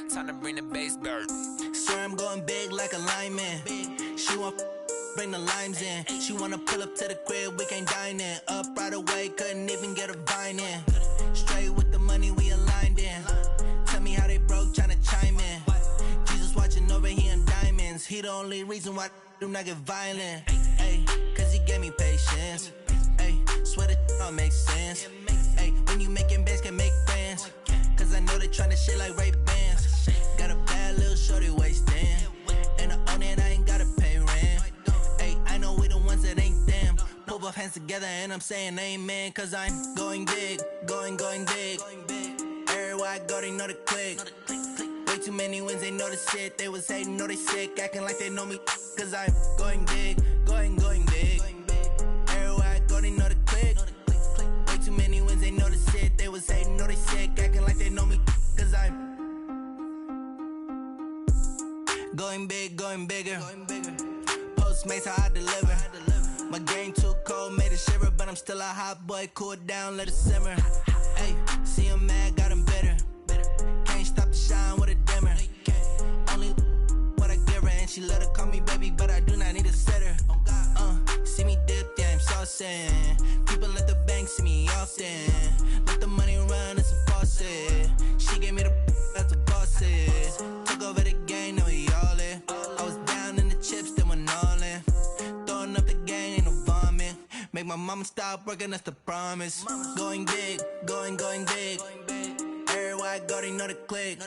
Time to bring the bass bird. Sir, I'm going big like a lineman. She want bring the limes in. She wanna pull up to the crib, we can't dine in. Up right away, couldn't even get a vine in. Straight with the money, we aligned in. Tell me how they broke, tryna chime in. Jesus watching over, he in diamonds. He the only reason why I do not get violent. Ay, cause he gave me patience. Ay, swear that all makes sense. Ay, when you making bands, can make friends. Cause I know they tryna shit like Ray-Bans. Got a bad little shorty wasting. And I own it, I ain't gotta pay rent. Ay, I know we the ones that ain't them. Put both hands together and I'm saying amen. Cause I'm going big, going big. Everywhere I go, they know the click. Way too many wins, they know the shit. They was hating, know they sick, acting like they know me. Cause I'm going big, going big. Everywhere I go, they know the click. Way too many wins, they know the shit. They was hating, know they sick, acting like they know me. Cause I'm going big, going bigger. Postmates how I deliver. My game too cold, made it shiver. But I'm still a hot boy, cool down, let it simmer. Hey, see him mad, got him bitter. Can't stop the shine with a dimmer. Only what I give her, and she let her call me baby, but I do not need a sitter. See me dip, yeah, I'm saucing. People at the bank see me often. Let the money run, it's a faucet. She gave me the that's a bosses. Took over the game, now we all in. I was down in the chips, then went all in. Throwing up the gang, ain't no vomit. Make my mama stop working, that's the promise. Going big, going big. Everywhere I go, they know the click.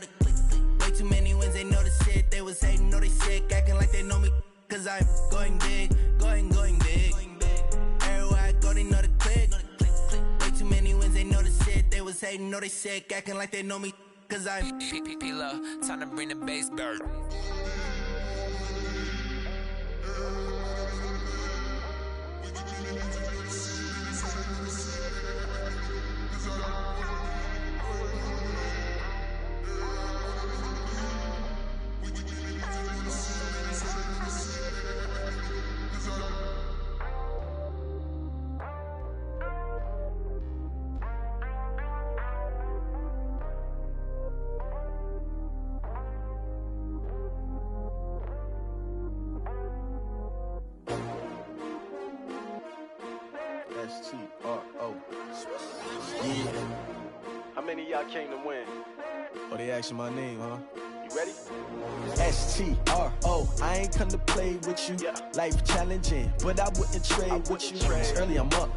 Way too many wins, they know the shit. They was hating, know they sick, acting like they know me. Cause I'm going big, going big. Everywhere I go, they know the click. Way too many wins, they know the shit. They was hating, know they sick, acting like they know me. Cause I'm time to bring the bass bird. S-T-R-O. Yeah. How many of y'all came to win? Oh, they asking my name, huh? You ready? S-T-R-O. I ain't come to play with you. Life challenging, but I wouldn't trade with you. It's early, I'm up.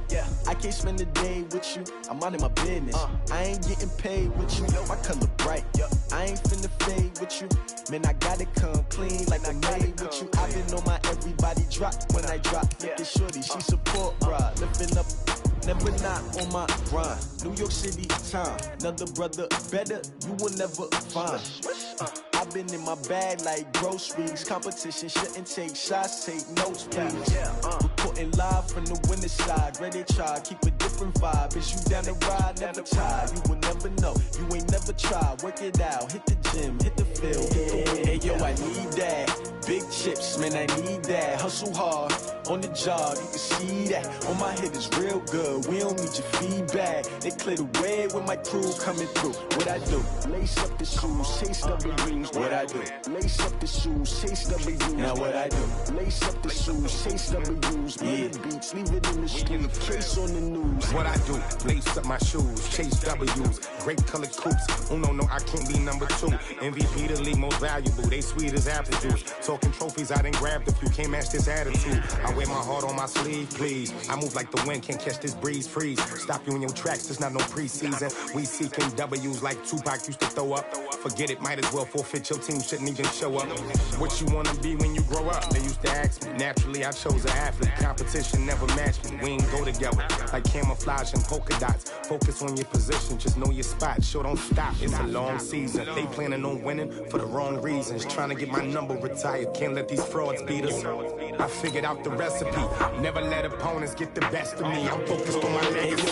I can't spend the day with you. I'm out of my business. I ain't getting paid with you. My color bright. I ain't finna fade with you. Man, I gotta come clean like I made with you. I've been on my everybody drop when I drop. Look at shorty, she support, bruh. Lifting up, never not on my grind. New York City time, another brother better, you will never find. I've been in my bag like groceries. Competition shouldn't take shots, take notes, please. Reporting live from the winter side. Ready to try, keep a different vibe. Is you down the ride, never tired. You will never know, you ain't never tried. Work it out, hit the gym, hit the field, hit the win. Hey yo, I need that. Big chips, man, I need that. Hustle hard, on the job, you can see that. On my head is real good, we don't need your feedback. They clear the way with my crew coming through. What I do? Lace up the shoes, chase W's. What I do? Lace up the shoes, chase W's. Now what I do? Lace up the shoes, chase W's. Yeah, beats, leave it in the street, case on the news. What I do? Lace up my shoes, chase W's. Great colored coops. Oh no, I can't be number 2. MVP the league most valuable. They sweet as apple juice. Talking trophies, I done grabbed a few. Can't match this attitude. I wear my heart on my sleeve, please. I move like the wind, can't catch this breeze. Freeze. Stop you in your tracks. There's not no preseason. We seeking W's like Tupac used to throw up. Forget it, might as well forfeit. Your team shouldn't even show up. What you wanna be when you grow up? They used to ask me. Naturally, I chose an athlete. Competition never matched me. We ain't go together like camouflage and polka dots. Focus on your position, just know your spot. Sure, don't stop. It's a long season. They planning on winning for the wrong reasons. Trying to get my number retired. Can't let these frauds beat us. I figured out the recipe. Never let opponents get the best of me. I'm focused on my legacy.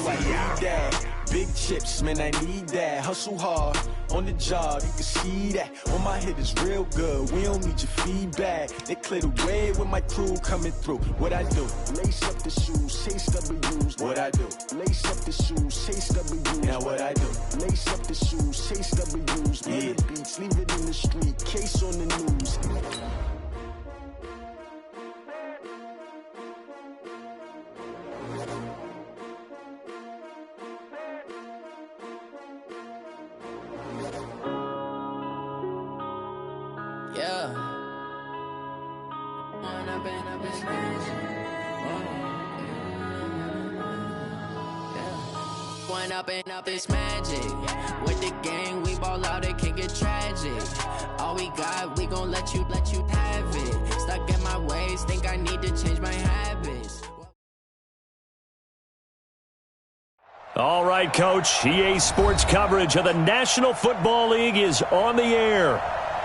big chips, man, I need that. Hustle hard on the job, you can see that. On my head is real good, we don't need your feedback. They clear the way with my crew coming through. What I do? Lace up the shoes, chase W's. What I do? Lace up the shoes, chase W's. Now what I do? Lace up the shoes, chase W's. Yeah. The beats, leave it in the street, case on the news. Up it's magic. With the gang, we ball out, it can get tragic. All we got, we gon' let you have it. Stuck in my ways, think I need to change my habits. All right, Coach. EA Sports coverage of the National Football League is on the air.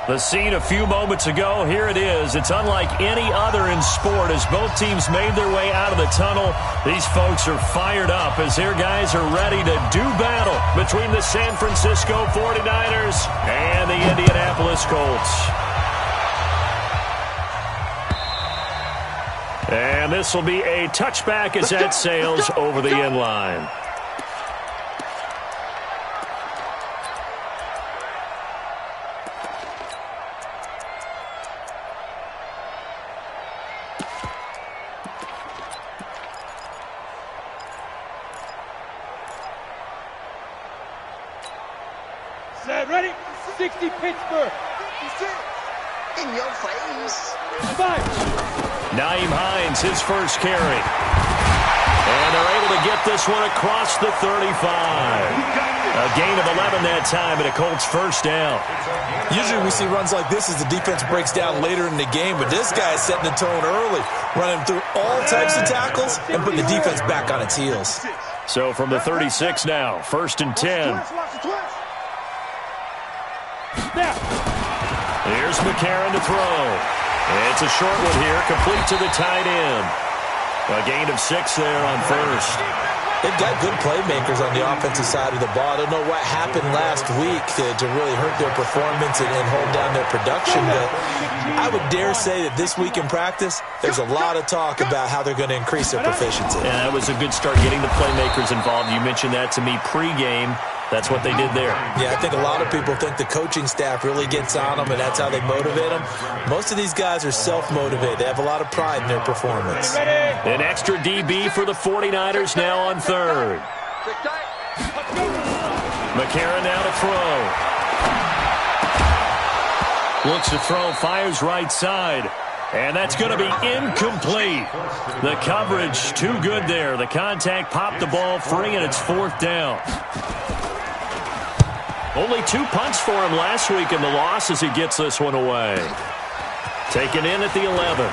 The scene a few moments ago, here it is. It's unlike any other in sport as both teams made their way out of the tunnel. These folks are fired up as their guys are ready to do battle between the San Francisco 49ers and the Indianapolis Colts. And this will be a touchback as that sails over the end line. Ready? 60 Pittsburgh. In your face. 5. Nyheim Hines, his first carry. And they're able to get this one across the 35. A gain of 11 that time and a Colts first down. Usually we see runs like this as the defense breaks down later in the game, but this guy is setting the tone early, running through all types of tackles and putting the defense back on its heels. So from the 36 now, 1st and 10. Here's McCarron to throw. It's a short one here, complete to the tight end. A gain of 6 there on first. They've got good playmakers on the offensive side of the ball. I don't know what happened last week to really hurt their performance and hold down their production, but I would dare say that this week in practice, there's a lot of talk about how they're going to increase their proficiency. Yeah, that was a good start getting the playmakers involved. You mentioned that to me pregame. That's what they did there. Yeah, I think a lot of people think the coaching staff really gets on them, and that's how they motivate them. Most of these guys are self-motivated. They have a lot of pride in their performance. An extra DB for the 49ers now on 3rd. McCarron now to throw. Looks to throw, fires right side. And that's going to be incomplete. The coverage too good there. The contact popped the ball free, and it's 4th down. Only 2 punts for him last week in the loss as he gets this one away. Taken in at the 11.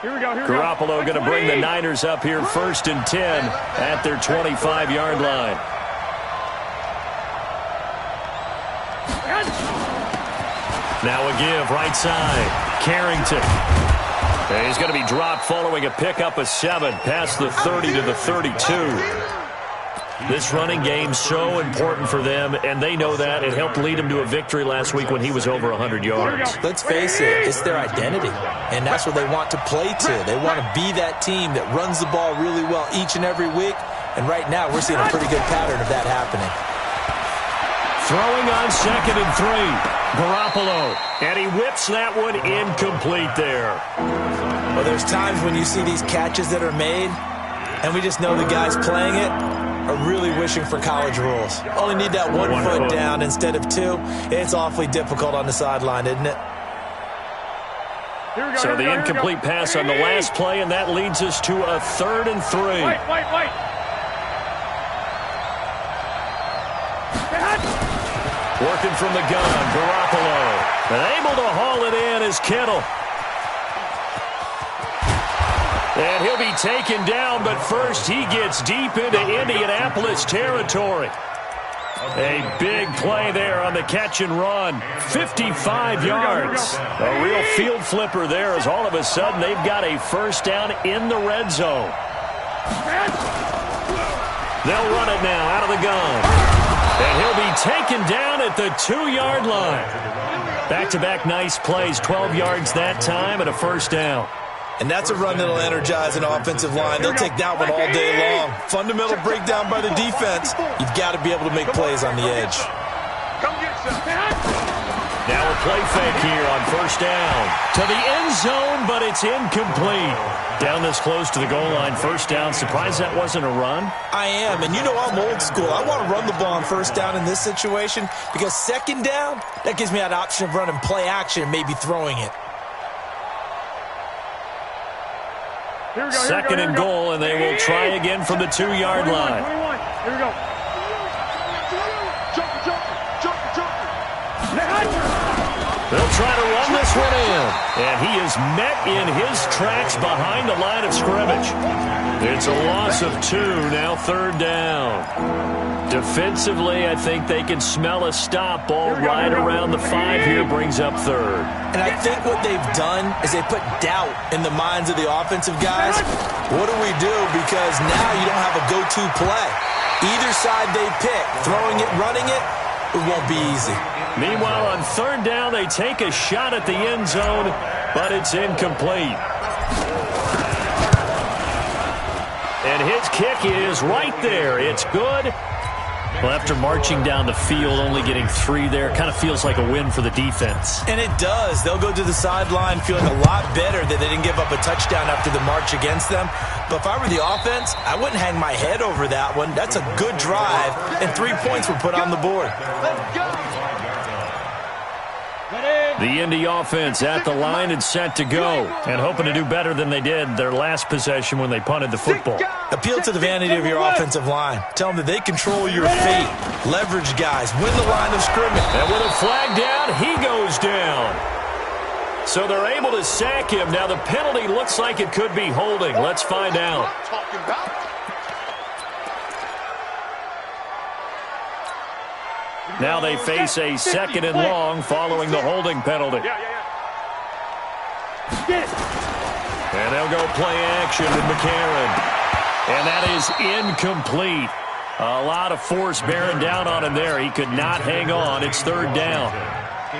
Here we go. Garoppolo going to bring the Niners up here 1st and 10 at their 25-yard line. Now a give, right side. Carrington. And he's going to be dropped following a pickup of 7 past the 30 to the 32. This running game so important for them, and they know that. It helped lead them to a victory last week when he was over 100 yards. Let's face it, it's their identity, and that's what they want to play to. They want to be that team that runs the ball really well each and every week, and right now we're seeing a pretty good pattern of that happening. Throwing on 2nd and 3. Garoppolo, and he whips that one incomplete there. Well, there's times when you see these catches that are made, and we just know the guys playing it are really wishing for college rules. Only need that one foot down instead of 2. It's awfully difficult on the sideline, isn't it? So the incomplete pass on the last play, and that leads us to a 3rd and 3. Wait. Working from the gun, Garoppolo. And able to haul it in is Kittle. And he'll be taken down, but first he gets deep into Indianapolis territory. A big play there on the catch and run. 55 yards. A real field flipper there as all of a sudden they've got a first down in the red zone. They'll run it now out of the gun. And he'll be taken down at the 2-yard line. Back-to-back nice plays, 12 yards that time and a first down. And that's a run that'll energize an offensive line. They'll take that one all day long. Fundamental breakdown by the defense. You've got to be able to make plays on the edge. Now a play fake here on first down. To the end zone, but it's incomplete. Down this close to the goal line, first down. Surprised that wasn't a run? I am, and you know I'm old school. I want to run the ball on first down in this situation because second down, that gives me that option of running play action and maybe throwing it. Second and goal, and they will try again from the 2-yard line. 21. Here we go. They'll try to run this one in. And he is met in his tracks behind the line of scrimmage. It's a loss of 2, now third down. Defensively, I think they can smell a stop. Ball right around the 5 here brings up third. And I think what they've done is they put doubt in the minds of the offensive guys. What do we do? Because now you don't have a go-to play. Either side they pick, throwing it, running it, it won't be easy. Meanwhile, on third down, they take a shot at the end zone, but it's incomplete. And his kick is right there. It's good. Well, after marching down the field, only getting 3 there, kind of feels like a win for the defense. And it does. They'll go to the sideline feeling a lot better that they didn't give up a touchdown after the march against them. But if I were the offense, I wouldn't hang my head over that one. That's a good drive, and 3 points were put on the board. The Indy offense at the line and set to go, and hoping to do better than they did their last possession when they punted the football. Appeal to the vanity of your offensive line. Tell them that they control your fate. Leverage guys. Win the line of scrimmage. And with a flag down, he goes down. So they're able to sack him. Now the penalty looks like it could be holding. Let's find out. Now they face a second and long following the holding penalty. And they'll go play action with McCarron. And that is incomplete. A lot of force bearing down on him there. He could not hang on. It's third down.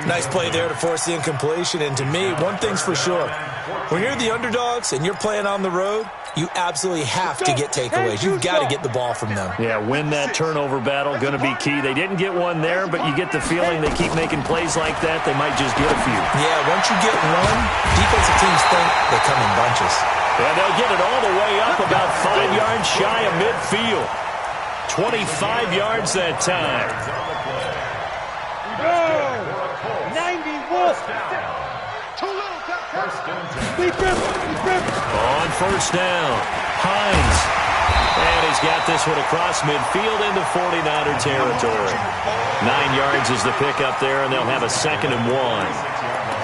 Nice play there to force the incompletion. And to me, one thing's for sure. When you're the underdogs and you're playing on the road, you absolutely have to get takeaways. You've got to get the ball from them. Yeah, win that turnover battle, going to be key. They didn't get one there, but you get the feeling they keep making plays like that, they might just get a few. Yeah, once you get one, defensive teams think they come in bunches. And they'll get it all the way up about 5 yards shy of midfield. 25 yards that time. Go! 91. On first down, Hines. And he's got this one across midfield into 49er territory. 9 yards is the pickup there, and they'll have a 2nd and 1.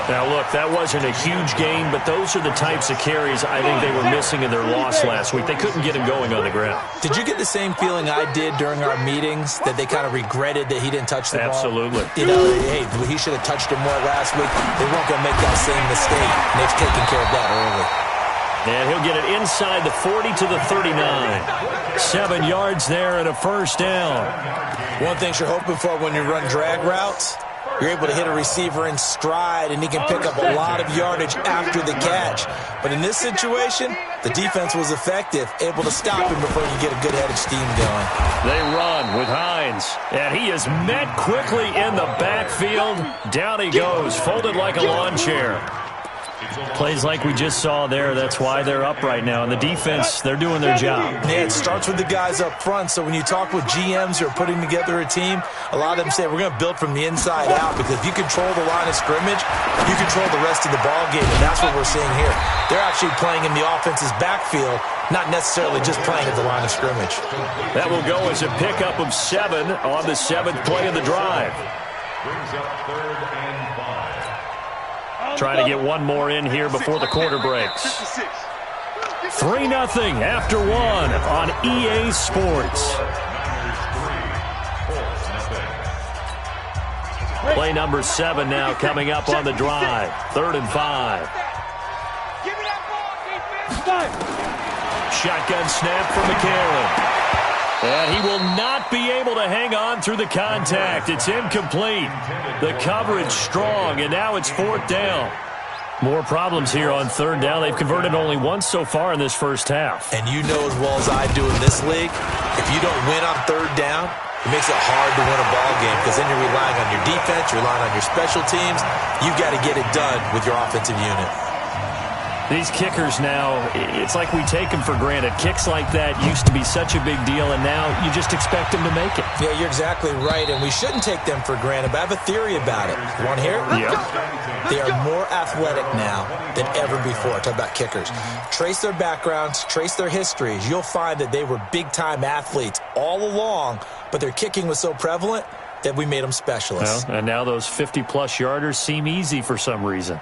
Now, look, that wasn't a huge gain, but those are the types of carries I think they were missing in their loss last week. They couldn't get him going on the ground. Did you get the same feeling I did during our meetings, that they kind of regretted that he didn't touch the ball? Absolutely. You know, hey, he should have touched it more last week. They weren't going to make that same mistake, and they've taken care of that early. And he'll get it inside the 40 to the 39. 7 yards there and a first down. One thing you're hoping for when you run drag routes, you're able to hit a receiver in stride, and he can pick up a lot of yardage after the catch. But in this situation, the defense was effective, able to stop him before you get a good head of steam going. They run with Hines, and he is met quickly in the backfield. Down he goes, folded like a lawn chair. Plays like we just saw there. That's why they're up right now. And the defense, they're doing their job. Yeah, it starts with the guys up front. So when you talk with GMs who are putting together a team, a lot of them say we're going to build from the inside out, because if you control the line of scrimmage, you control the rest of the ball game. And that's what we're seeing here. They're actually playing in the offense's backfield, not necessarily just playing at the line of scrimmage. That will go as a pickup of 7 on the 7th play of the drive. Brings up 3rd and 5. Trying to get one more in here before the quarter breaks. 3-0 after 1 on EA Sports. Play number 7 now coming up on the drive. 3rd and 5. Shotgun snap from McCarron. And he will not be able to hang on through the contact. It's incomplete. The coverage strong, and now it's 4th down. More problems here on 3rd down. They've converted only once so far in this first half. And you know as well as I do in this league, if you don't win on 3rd down, it makes it hard to win a ball game because then you're relying on your defense, you're relying on your special teams. You've got to get it done with your offensive unit. These kickers now, it's like we take them for granted. Kicks like that used to be such a big deal, and now you just expect them to make it. Yeah, you're exactly right, and we shouldn't take them for granted, but I have a theory about it. Want to hear it? Yeah. They are more athletic now than ever before. Talk about kickers. Trace their backgrounds, trace their histories. You'll find that they were big-time athletes all along, but their kicking was so prevalent that we made them specialists. Well, and now those 50-plus yarders seem easy for some reason.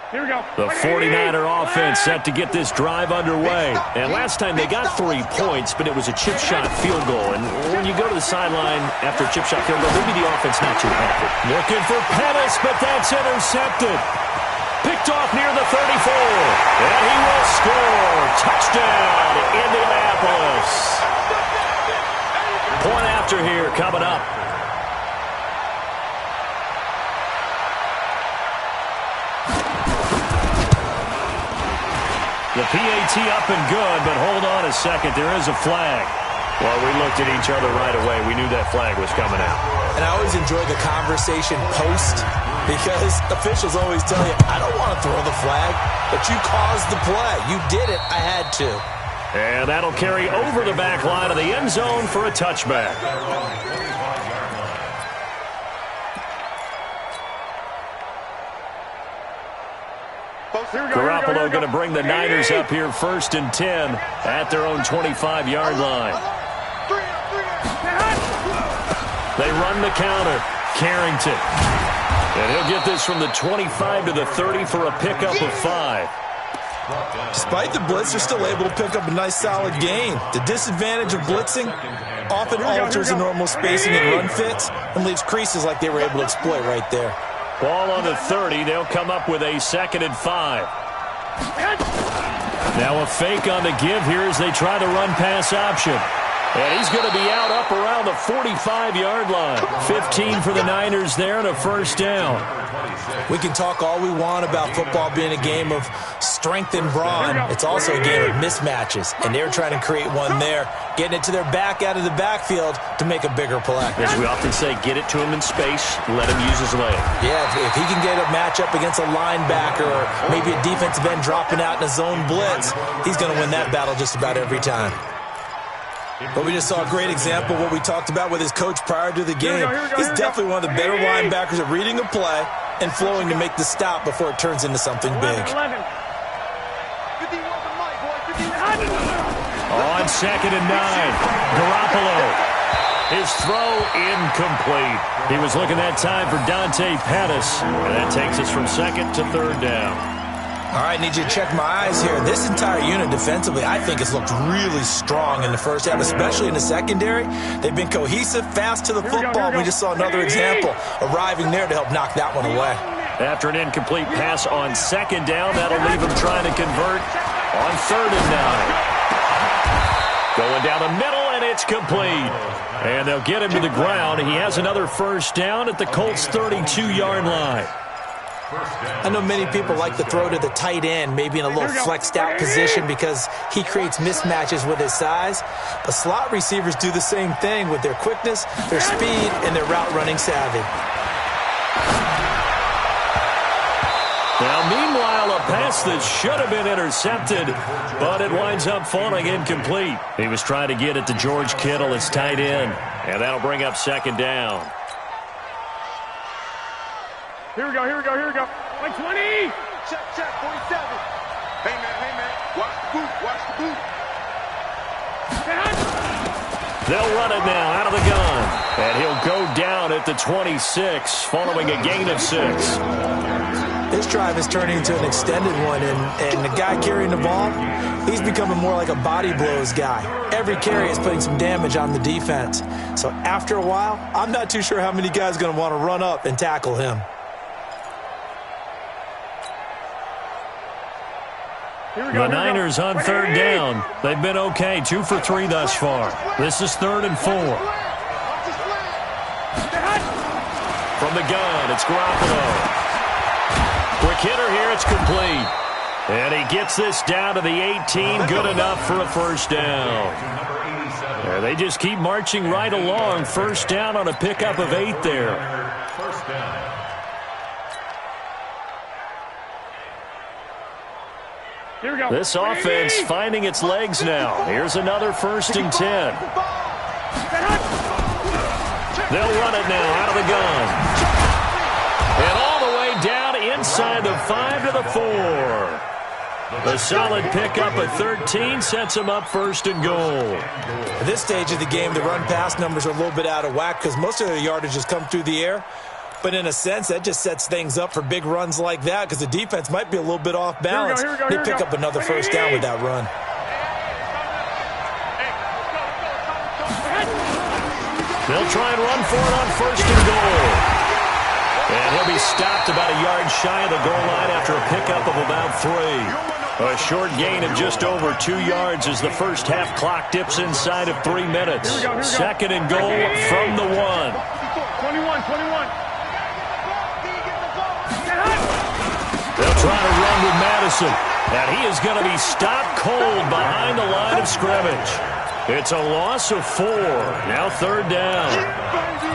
Here we go. The 49er offense set to get this drive underway. And last time they got 3 points, but it was a chip shot field goal. And when you go to the sideline after a chip shot field goal, maybe the offense not too happy. Looking for Pettis, but that's intercepted. Picked off near the 34. And he will score. Touchdown, Indianapolis. Point after here coming up. The PAT up and good, but hold on a second. There is a flag. Well, we looked at each other right away. We knew that flag was coming out. And I always enjoy the conversation post because officials always tell you, I don't want to throw the flag, but you caused the play. You did it. I had to. And that'll carry over the back line of the end zone for a touchback. Garoppolo going to bring the Niners up here 1st and 10 at their own 25-yard line. They run the counter. Carrington. And he'll get this from the 25 to the 30 for a pickup of 5. Despite the blitz, they're still able to pick up a nice solid gain. The disadvantage of blitzing often alters the normal spacing and run fits and leaves creases like they were able to exploit right there. Ball on the 30. They'll come up with a 2nd and 5. Now a fake on the give here as they try the run pass option. And he's going to be out up around the 45-yard line. 15 for the Niners there and a 1st down. We can talk all we want about football being a game of strength and brawn. It's also a game of mismatches, and they're trying to create one there, getting it to their back out of the backfield to make a bigger play. As we often say, get it to him in space, let him use his leg. Yeah, if he can get a matchup against a linebacker or maybe a defensive end dropping out in a zone blitz, he's going to win that battle just about every time. But we just saw a great example of what we talked about with his coach prior to the game. He's definitely one of the better linebackers at reading a play and flowing to make the stop before it turns into something big. On 2nd and 9, Garoppolo. His throw incomplete. He was looking that time for Dante Pettis. And that takes us from 2nd to 3rd down. All right, need you to check my eyes here. This entire unit defensively, I think, has looked really strong in the first half, especially in the secondary. They've been cohesive, fast to the football. We just saw another example arriving there to help knock that one away. After an incomplete pass on 2nd down, that'll leave him trying to convert on 3rd and 9. Going down the middle, and it's complete. And they'll get him to the ground. He has another 1st down at the Colts' 32-yard line. I know many people like to throw to the tight end, maybe in a little flexed out position because he creates mismatches with his size. But slot receivers do the same thing with their quickness, their speed, and their route running savvy. Now, meanwhile, a pass that should have been intercepted, but it winds up falling incomplete. He was trying to get it to George Kittle, his tight end, and that'll bring up 2nd down. Here we go. Like 20. Check, 47. Hey, man. Watch the boot. They'll run it now out of the gun. And he'll go down at the 26 following a gain of 6. This drive is turning into an extended one, and the guy carrying the ball, he's becoming more like a body blows guy. Every carry is putting some damage on the defense. So after a while, I'm not too sure how many guys are going to want to run up and tackle him. The Niners on 3rd down. They've been okay, 2 for 3 thus far. This is 3rd and 4. From the gun, it's Garoppolo. Quick hitter here, it's complete. And he gets this down to the 18, good enough for a first down. And they just keep marching right along. First down on a pickup of 8 there. First down. Here we go. This offense finding its legs now. Here's another 1st and 10. They'll run it now out of the gun. And all the way down inside the 5 to the 4. A solid pickup at 13 sets them up 1st and goal. At this stage of the game, the run-pass numbers are a little bit out of whack because most of their yardage has come through the air. But in a sense, that just sets things up for big runs like that because the defense might be a little bit off balance. They pick up another first down with that run. They'll try and run for it on 1st and goal. And he'll be stopped about a yard shy of the goal line after a pickup of about 3. A short gain of just over 2 yards as the first half clock dips inside of 3 minutes. 2nd and goal from the 1. 21. They'll try to run with Madison. And he is going to be stopped cold behind the line of scrimmage. It's a loss of 4. Now 3rd down.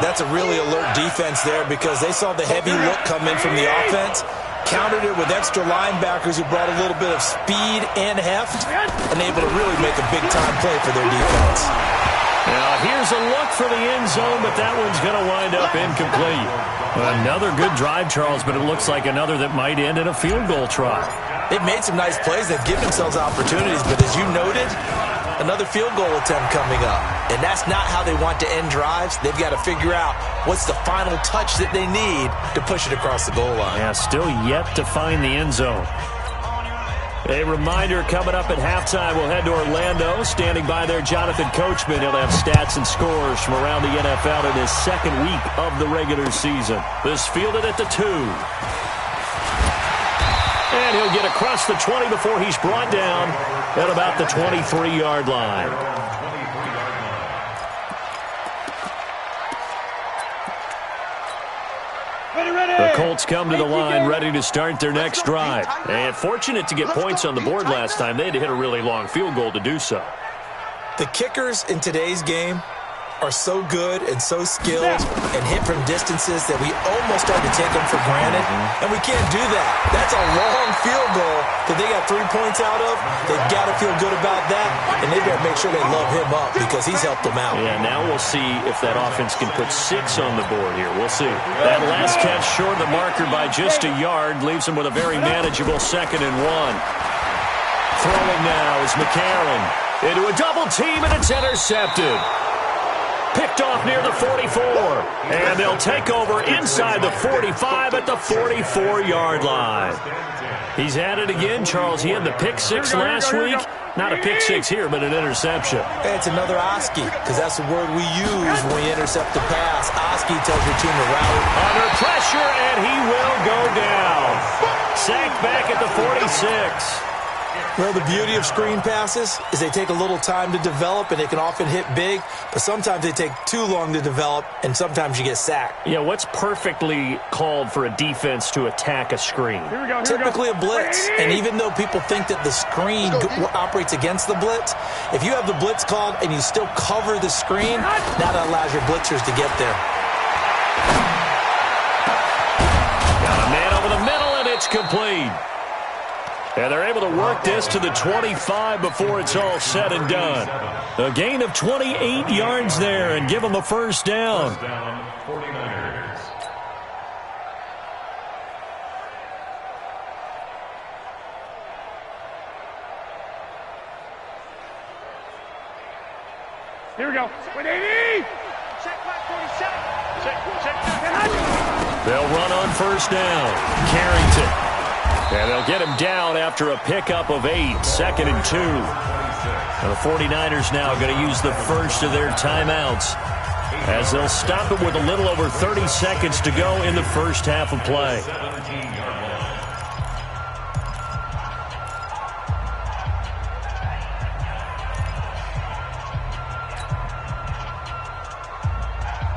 That's a really alert defense there because they saw the heavy look come in from the offense, countered it with extra linebackers who brought a little bit of speed and heft, and able to really make a big-time play for their defense. Now here's a look for the end zone, but that one's going to wind up incomplete. Another good drive, Charles, but it looks like another that might end in a field goal try. They've made some nice plays. They've given themselves opportunities, but as you noted, another field goal attempt coming up. And that's not how they want to end drives. They've got to figure out what's the final touch that they need to push it across the goal line. Yeah, still yet to find the end zone. A reminder coming up at halftime, we'll head to Orlando. Standing by there, Jonathan Coachman. He'll have stats and scores from around the NFL in his 2nd week of the regular season. This fielded at the 2. And he'll get across the 20 before he's brought down at about the 23-yard line. The Colts come to the line ready to start their next drive. And fortunate to get points on the board last time. They had to hit a really long field goal to do so. The kickers in today's game are so good and so skilled and hit from distances that we almost start to take them for granted, and we can't do that. That's a long field goal that they got 3 points out of. They've got to feel good about that, and they better make sure they love him up because he's helped them out. Yeah, now we'll see if that offense can put 6 on the board here. We'll see. That last catch short of the marker by just a yard leaves them with a very manageable 2nd and 1. Throwing now is McCarron into a double team, and it's intercepted. Picked off near the 44. And they'll take over inside the 45 at the 44-yard line. He's at it again, Charles. He had the pick 6 last week. Not a pick 6 here, but an interception. It's another Oski, because that's the word we use when we intercept the pass. Oski tells your team to route. Under pressure, and he will go down. Sacked back at the 46. Well, the beauty of screen passes is they take a little time to develop, and they can often hit big, but sometimes they take too long to develop, and sometimes you get sacked. Yeah, what's perfectly called for a defense to attack a screen? Typically a blitz, and even though people think that the screen operates against the blitz, if you have the blitz called and you still cover the screen, now that allows your blitzers to get there. Got a man over the middle, and it's complete. And they're able to work this to the 25 before it's all said and done. A gain of 28 yards there and give them a first down. First down, 49ers. Here we go. 180. They'll run on first down. Carrington And they'll get him down after a pickup of 8, 2nd and 2. And the 49ers now going to use the first of their timeouts as they'll stop it with a little over 30 seconds to go in the first half of play.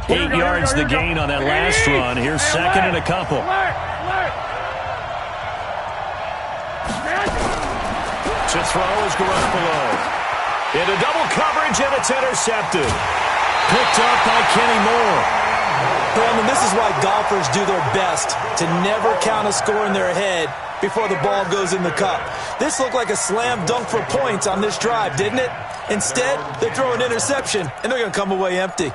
Eight yards the gain on that last run. Here's second and a couple. To throw is Garoppolo. Into double coverage, and it's intercepted. Picked up by Kenny Moore. Brandon, this is why golfers do their best to never count a score in their head before the ball goes in the cup. This looked like a slam dunk for points on this drive, didn't it? Instead, they throw an interception, and they're going to come away empty.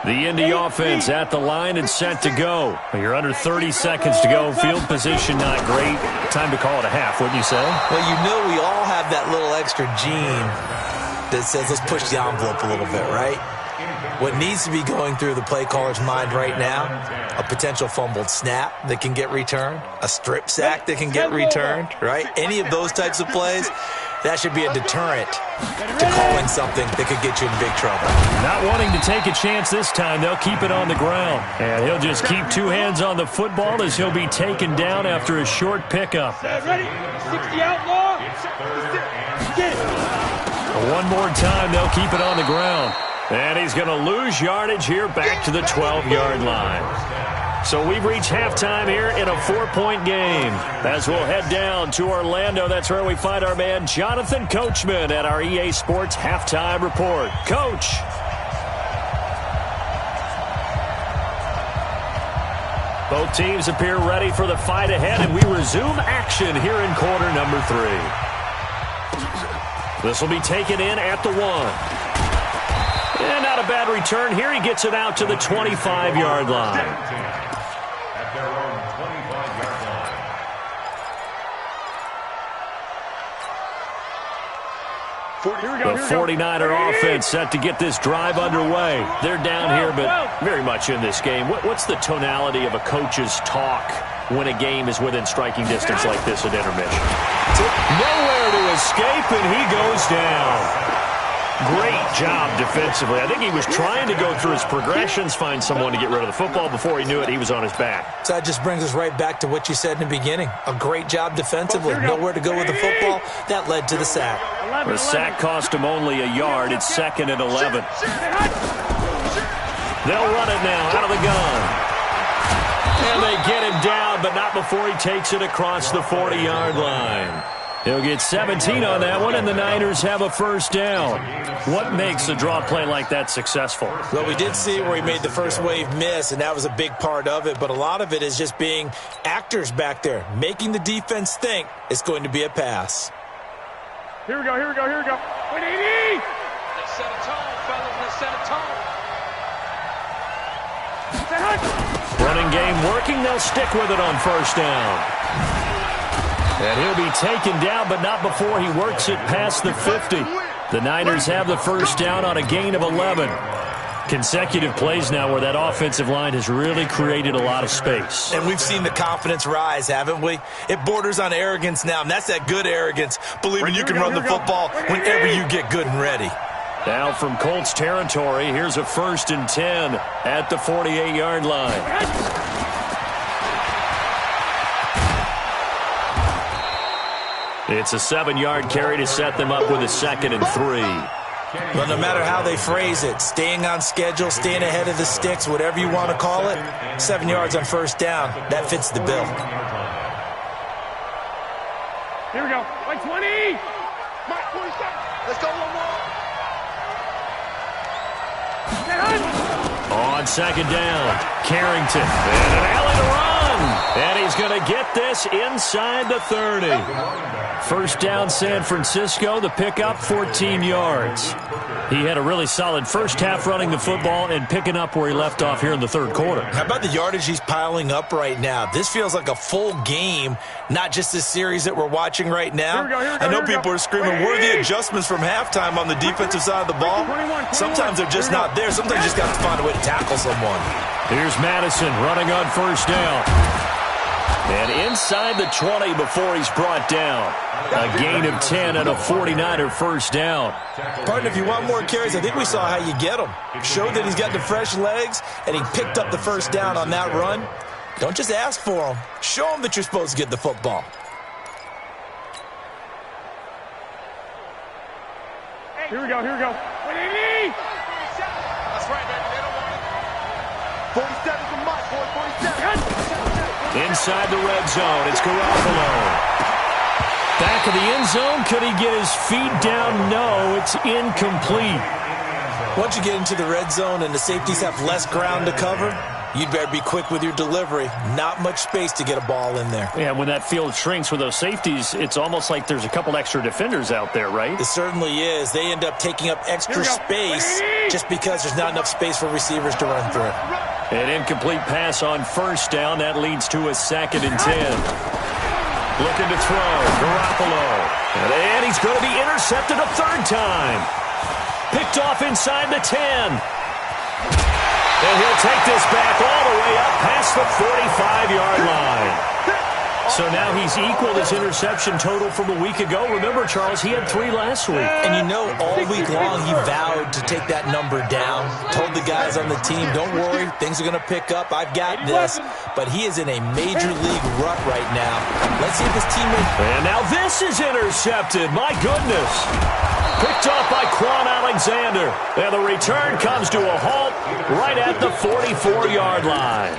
The Indy offense at the line and set to go. You're under 30 seconds to go. Field position not great. Time to call it a half, wouldn't you say? Well, you know we all have that little extra gene that says let's push the envelope a little bit, right? What needs to be going through the play caller's mind right now, a potential fumbled snap that can get returned, a strip sack that can get returned, right? Any of those types of plays, that should be a deterrent to calling something that could get you in big trouble. Not wanting to take a chance this time, they'll keep it on the ground. And he'll just keep two hands on the football as he'll be taken down after a short pickup. Ready? 60 outlaw. One more time, they'll keep it on the ground. And he's going to lose yardage here back to the 12-yard line. So we've reached halftime here in a 4-point game. As we'll head down to Orlando, that's where we find our man Jonathan Coachman at our EA Sports Halftime Report. Coach. Both teams appear ready for the fight ahead, and we resume action here in quarter number 3. This will be taken in at the 1. And not a bad return here. He gets it out to the 25-yard line. At their own 25-yard line. The 49er offense set to get this drive underway. They're down here, but very much in this game. What's the tonality of a coach's talk when a game is within striking distance like this at intermission? Nowhere to escape, and he goes down. Great job defensively. I think he was trying to go through his progressions, find someone to get rid of the football. Before he knew it, he was on his back. So that just brings us right back to what you said in the beginning. A great job defensively. Nowhere to go with the football. That led to the sack. The sack cost him only a yard. It's 2nd and 11. They'll run it now out of the gun. And they get him down, but not before he takes it across the 40-yard line. He'll get 17 on that one, and the Niners have a first down. What makes a draw play like that successful? Well, we did see where he made the first wave miss, and that was a big part of it. But a lot of it is just being actors back there, making the defense think it's going to be a pass. Here we go, here we go, here we go. 180! Let's set a tone, fellas. Let's set a tone. Running game working. They'll stick with it on first down. And he'll be taken down, but not before he works it past the 50. The Niners have the first down on a gain of 11. Consecutive plays now where that offensive line has really created a lot of space. And we've seen the confidence rise, haven't we? It borders on arrogance now, and that's that good arrogance, believing you can run the football whenever you get good and ready. Now from Colts territory, here's a 1st and 10 at the 48-yard line. It's a 7-yard carry to set them up with a 2nd and 3. But no matter how they phrase it, staying on schedule, staying ahead of the sticks, whatever you want to call it, 7 yards on first down, that fits the bill. Here we go. Like 20! Mike, 20 seconds. Let's go one more. On 2nd down, Carrington. And an alley to run. And he's going to get this inside the 30. First down, San Francisco. The pickup, 14 yards. He had a really solid first half running the football and picking up where he left off here in the 3rd quarter. How about the yardage he's piling up right now? This feels like a full game, not just a series that we're watching right now. I know people are screaming, where are the adjustments from halftime on the defensive side of the ball? Sometimes they're just not there. Sometimes you just got to find a way to tackle someone. Here's Madison running on first down. And inside the 20 before he's brought down. A gain of 10 and a 49er first down. Partner, if you want more carries, I think we saw how you get them. Showed that he's got the fresh legs, and he picked up the first down on that run. Don't just ask for them. Show them that you're supposed to get the football. Here we go, here we go. That's right, baby. They don't want it. 47 from Mike, boy. 47. Inside the red zone, it's Garoppolo. Back of the end zone, could he get his feet down? No, it's incomplete. Once you get into the red zone and the safeties have less ground to cover, you'd better be quick with your delivery. Not much space to get a ball in there. Yeah, when that field shrinks with those safeties, it's almost like there's a couple extra defenders out there, right? It certainly is. They end up taking up extra space just because there's not enough space for receivers to run through. An incomplete pass on first down. That leads to a 2nd and 10. Looking to throw. Garoppolo. And he's going to be intercepted a 3rd time. Picked off inside the 10. And he'll take this back all the way up past the 45-yard line. So now he's equaled his interception total from a week ago. Remember, Charles, he had 3 last week. And you know, all week long he vowed to take that number down. Told the guys on the team, don't worry, things are going to pick up. I've got this. But he is in a major league rut right now. Let's see if his teammate... And now this is intercepted. My goodness. Picked off by Quan Alexander. And the return comes to a halt right at the 44-yard line.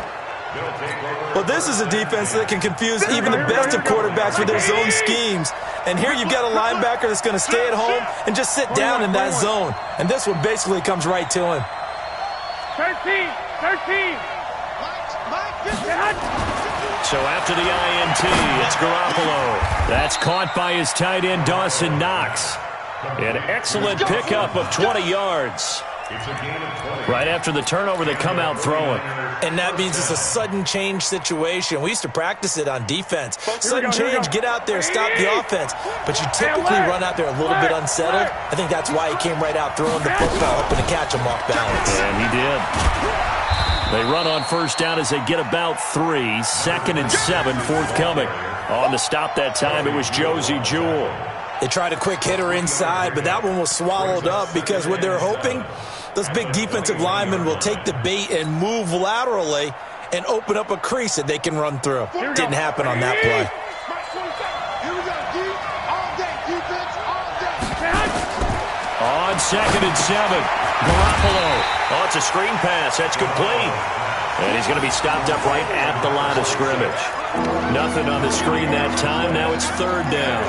Well, this is a defense that can confuse even the best of quarterbacks with their zone schemes. And here you've got a linebacker that's going to stay at home and just sit down in that zone. And this one basically comes right to him. 13. So after the INT, it's Garoppolo. That's caught by his tight end, Dawson Knox. An excellent pickup of 20 yards. Right after the turnover, they come out throwing. And that means it's a sudden change situation. We used to practice it on defense. Sudden change, get out there, stop the offense. But you typically run out there a little bit unsettled. I think that's why he came right out throwing the football, hoping to catch him off balance. And he did. They run on first down as they get about 3. 2nd and 7 forthcoming. On the stop that time, it was Josie Jewell. They tried a quick hitter inside, but that one was swallowed up because what they're hoping, those big defensive linemen will take the bait and move laterally and open up a crease that they can run through. Didn't happen on that play. On 2nd and 7, Garoppolo. Oh, it's a screen pass. That's complete. And he's going to be stopped up right at the line of scrimmage. Nothing on the screen that time. Now it's 3rd down.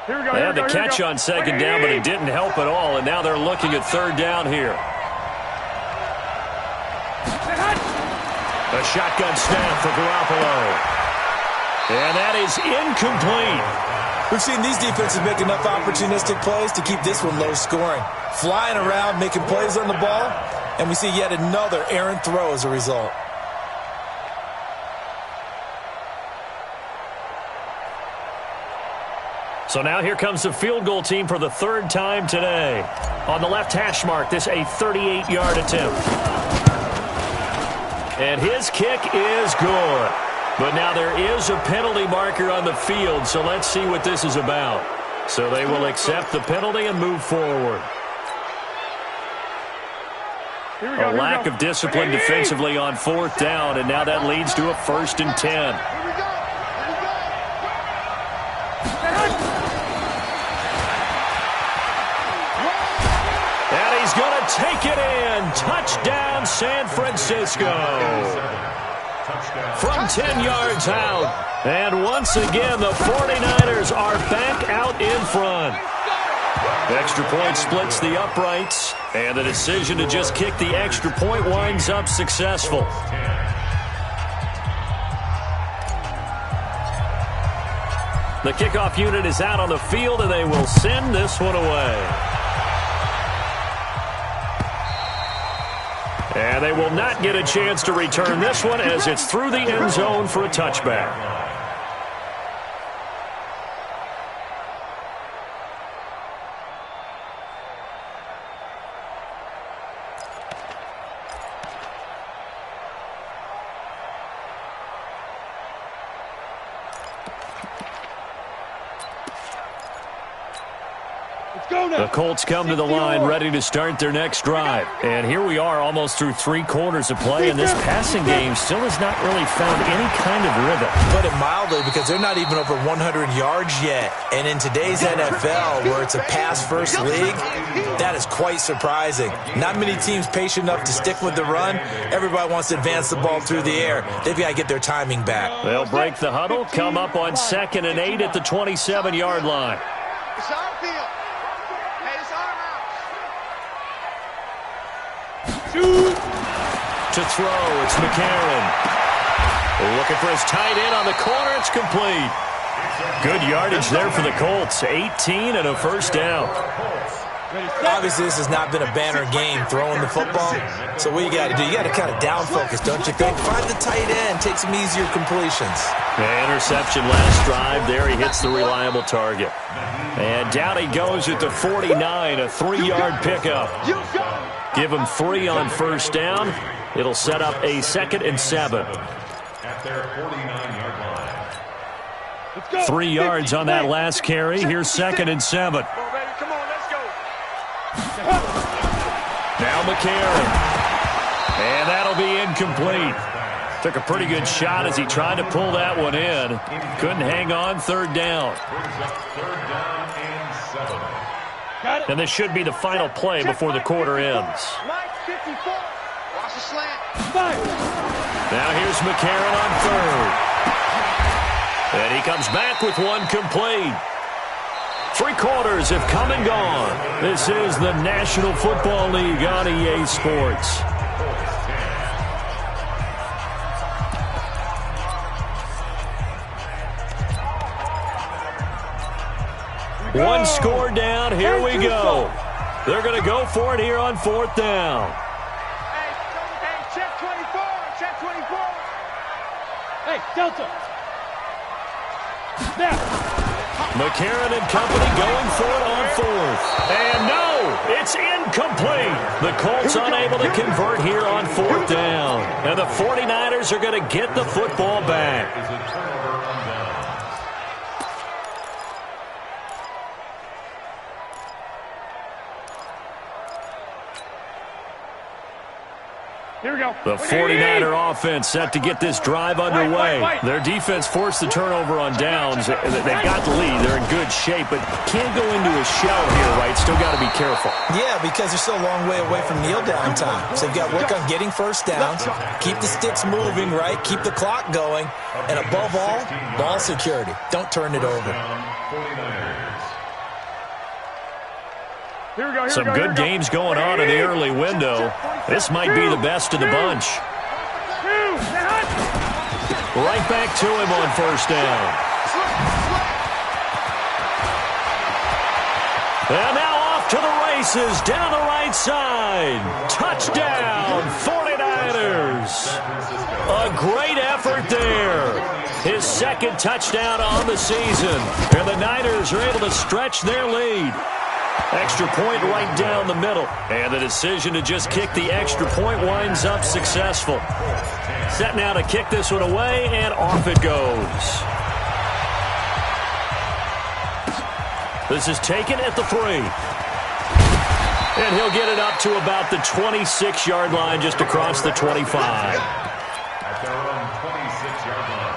They had the catch on 2nd down, but it didn't help at all, and now they're looking at 3rd down here. A shotgun snap for Garoppolo. And that is incomplete. We've seen these defenses make enough opportunistic plays to keep this one low scoring. Flying around, making plays on the ball, and we see yet another errant throw as a result. So now here comes the field goal team for the 3rd time today. On the left hash mark, this a 38-yard attempt. And his kick is good. But now there is a penalty marker on the field, so let's see what this is about. So they will accept the penalty and move forward. A lack of discipline defensively on 4th down, and now that leads to a 1st and 10. Take it in. Touchdown, San Francisco. From 10 yards out. And once again, the 49ers are back out in front. Extra point splits the uprights. And the decision to just kick the extra point winds up successful. The kickoff unit is out on the field, and they will send this one away. And they will not get a chance to return this one as it's through the end zone for a touchback. The Colts come to the line ready to start their next drive. And here we are almost through 3 quarters of play, and this passing game still has not really found any kind of rhythm. Put it mildly, because they're not even over 100 yards yet. And in today's NFL, where it's a pass-first league, that is quite surprising. Not many teams patient enough to stick with the run. Everybody wants to advance the ball through the air. They've got to get their timing back. They'll break the huddle, come up on 2nd and 8 at the 27-yard line. It's our field. Hey, it's our house. To throw, it's McCarron. Looking for his tight end on the corner. It's complete. Good yardage there for the Colts. 18 and a first down. Obviously, this has not been a banner game throwing the football. So what you got to do, you got to kind of down focus, don't you think? Find the tight end, take some easier completions. Interception last drive. There he hits the reliable target. And down he goes at the 49, a 3-yard pickup. Give him 3 on first down. It'll set up a 2nd and 7. At their 49-yard line. 3 yards on that last carry. Here's 2nd and 7. Come on, let's go. Now McCarron. And that'll be incomplete. Took a pretty good shot as he tried to pull that one in. Couldn't hang on. 3rd down. Third down and 7. And this should be the final play before the quarter ends. Mike 54. Watch the slant. Now here's McCarron on 3rd. And he comes back with one complete. 3 quarters have come and gone. This is the National Football League on EA Sports. One score down. Here we go. They're going to go for it here on 4th down. Hey, check 24. Check 24. Hey, Delta. McCarron and company going for it on 4th. And no, it's incomplete. The Colts unable to convert here on 4th down. And the 49ers are going to get the football back. Here we go. The 49er offense set to get this drive underway. Their defense forced the turnover on downs. They've got the lead. They're in good shape, but can't go into a shell here, right? Still got to be careful. Yeah, because they're still a long way away from kneel down time. So they've got to work on getting first downs, keep the sticks moving, right? Keep the clock going. And above all, ball security. Don't turn it over. Some good games going on in the early window. This might be the best of the bunch. Right back to him on first down. And now off to the races down the right side. Touchdown, 49ers. A great effort there. His 2nd touchdown on the season. And the Niners are able to stretch their lead. Extra point right down the middle. And the decision to just kick the extra point winds up successful. Set now to kick this one away, and off it goes. This is taken at the 3. And he'll get it up to about the 26-yard line, just across the 25. At their own 26-yard line.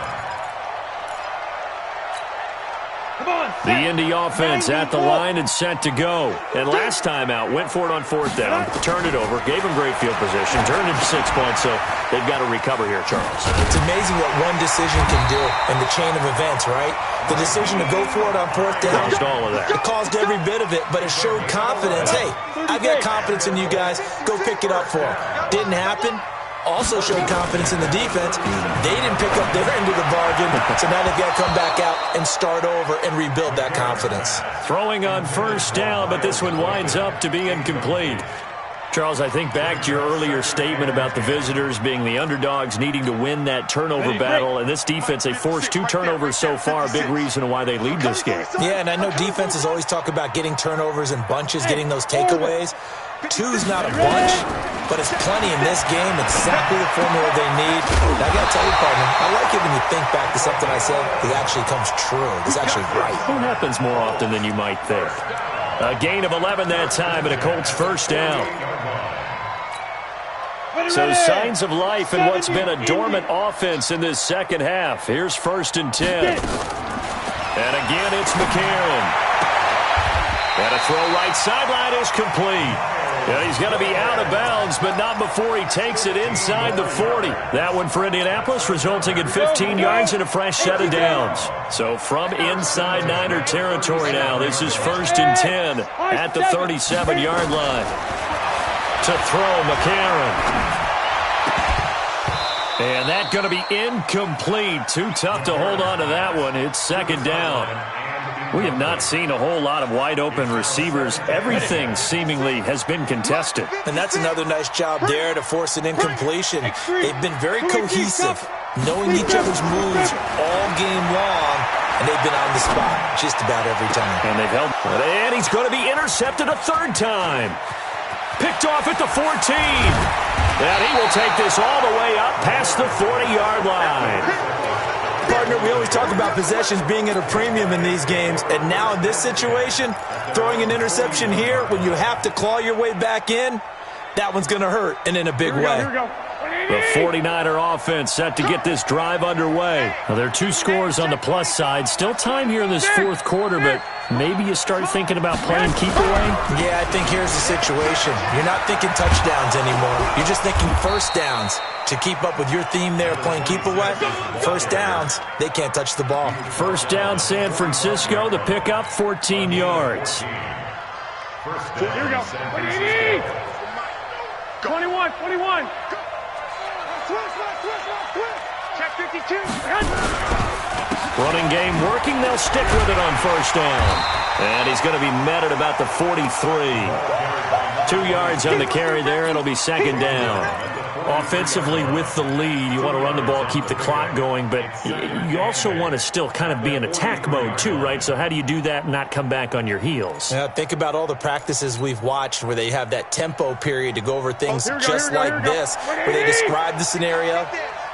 The Indy offense at the line and set to go. And last time out, went for it on 4th down, turned it over, gave him great field position, turned it to 6 points, so they've got to recover here, Charles. It's amazing what one decision can do in the chain of events, right? The decision to go for it on 4th down. Caused all of that. It caused every bit of it, but it showed confidence. Hey, I've got confidence in you guys. Go pick it up for them. Didn't happen. Also showed confidence in the defense. They didn't pick up their end of the bargain, so now they've got to come back out and start over and rebuild that confidence. Throwing on first down, but this one winds up to be incomplete. Charles, I think back to your earlier statement about the visitors being the underdogs, needing to win that turnover battle, and this defense, they forced 2 turnovers so far, a big reason why they lead this game. Yeah, and I know defenses always talk about getting turnovers in bunches, getting those takeaways. 2's not a bunch, but it's plenty in this game, exactly the formula they need. And I got to tell you, partner, I like it when you think back to something I said that actually comes true. It's actually right. It happens more often than you might think. A gain of 11 that time and a Colts first down. So signs of life in what's been a dormant offense in this second half. Here's 1st and 10. And again, it's McCarron. And a throw right sideline is complete. And he's going to be out of bounds, but not before he takes it inside the 40. That one for Indianapolis, resulting in 15 yards and a fresh set of downs. So from inside Niner territory now, this is 1st and 10 at the 37-yard line. To throw, McCarron. And that's going to be incomplete. Too tough to hold on to that one. It's 2nd down. We have not seen a whole lot of wide-open receivers. Everything seemingly has been contested. And that's another nice job there to force an incompletion. They've been very cohesive, knowing each other's moves all game long, and they've been on the spot just about every time. And they've held. And he's going to be intercepted a 3rd time. Picked off at the 14. And he will take this all the way up past the 40-yard line. Partner, we always talk about possessions being at a premium in these games, and now in this situation, throwing an interception here when you have to claw your way back in, that one's going to hurt, and in a big way. Here we go. The 49er offense set to get this drive underway. Now, there are 2 scores on the plus side. Still time here in this 4th quarter, but maybe you start thinking about playing keep away? Yeah, I think here's the situation. You're not thinking touchdowns anymore. You're just thinking first downs. To keep up with your theme there, playing keep away, first downs, they can't touch the ball. First down, San Francisco. The pickup, 14 yards. Here we go. 21. Check 52. Running game working. They'll stick with it on 1st down. And he's going to be met at about the 43. 2 yards on the carry there. It'll be 2nd down. Offensively with the lead, you want to run the ball, keep the clock going, but you also want to still kind of be in attack mode too, right? So how do you do that and not come back on your heels? Yeah, think about all the practices we've watched where they have that tempo period to go over things just like this, where they describe the scenario,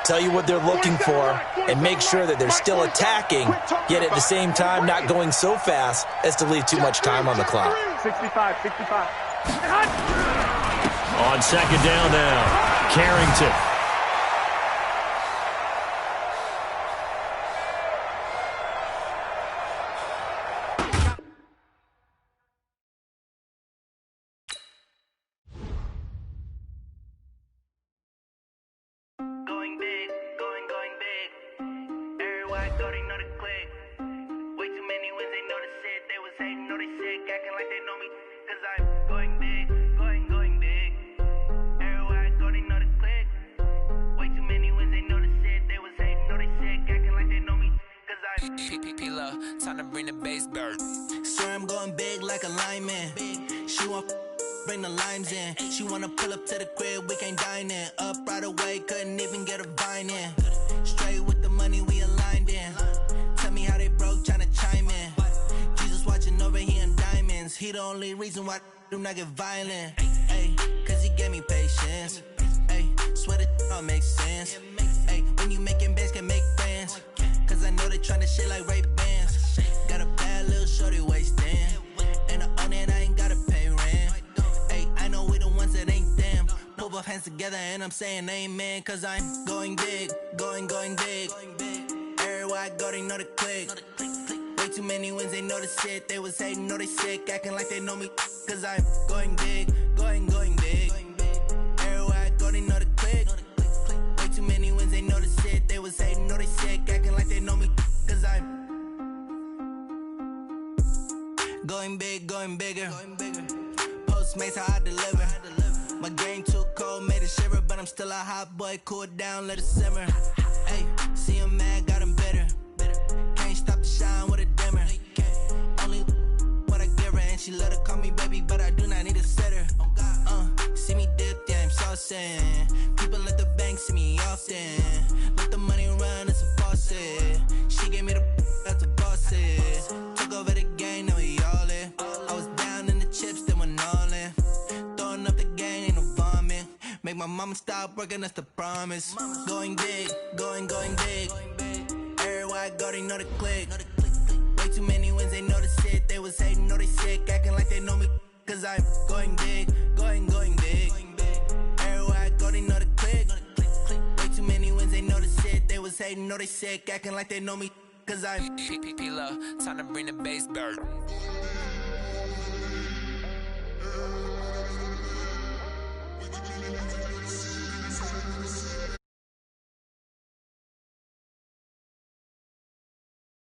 tell you what they're looking for, and make sure that they're still attacking, yet at the same time not going so fast as to leave too much time on the clock. 65. On 2nd down now, Carrington. Going big, going big. Everywhere I go, they know the click. Way too many wins, they know the shit. They was hating, know they sick, acting like they know me. Cause I'm going big, going big. Everywhere I go, they know the click. Way too many wins, they know the shit. They was hating, know they sick, acting like they know me. Cause I'm P-Love, time to bring the bass bird. swear I'm going big like a lineman. She want bring the limes in. She wanna pull up to the crib, we can't dine in. Up right away, couldn't even get a vine in. Straight with the money we aligned in. Tell me how they broke, tryna chime in. Jesus watching over here in diamonds. He the only reason why I do not get violent. Ay, cause he gave me patience. Ay, swear that all makes sense. Ay, when you making bands, can make friends. Cause I know they tryna shit like Ray-Bans. Got a bad little shorty wasting. And I own it, I ain't gotta pay rent. Ay, I know we the ones that ain't them. Pull both hands together and I'm saying amen. Cause I'm going big, going big. Everywhere I go, they know the click. Way too many wins, they know the shit. They was hating, know they sick, acting like they know me. Cause I'm going big, going big. Everywhere I go, they know the click. Way too many wins, they know the shit. They was hating, know they sick, acting like they know me. Cause I'm going big, going bigger. Postmates, how I deliver. My game too cold, made it shiver, but I'm still a hot boy. Cool it down, let it simmer. Hey, see him mad, got him bitter. Can't stop the shine with a dimmer. Only what I give her, and she love to call me baby, but I do not need a sitter. See me dip, yeah, I'm saucing. People at the bank see me often. Let the money run, it's a faucet. She gave me the that's a boss is. Took over the game, now we all in. I was down in the chips, then went all in. Throwing up the game, ain't no vomit. Make my mama stop working, that's the promise. Going big, going big. Everywhere I go, they know the click. Way Way too many wins, they know the shit. They was hating, know they sick, acting like they know me. Cause I'm going big, going big. Everywhere I go, they know the click. Way too many wins, they know the shit. They was hating, know they sick, acting like they know me. Cause I'm P-P-P-Love, time to bring the bass bird.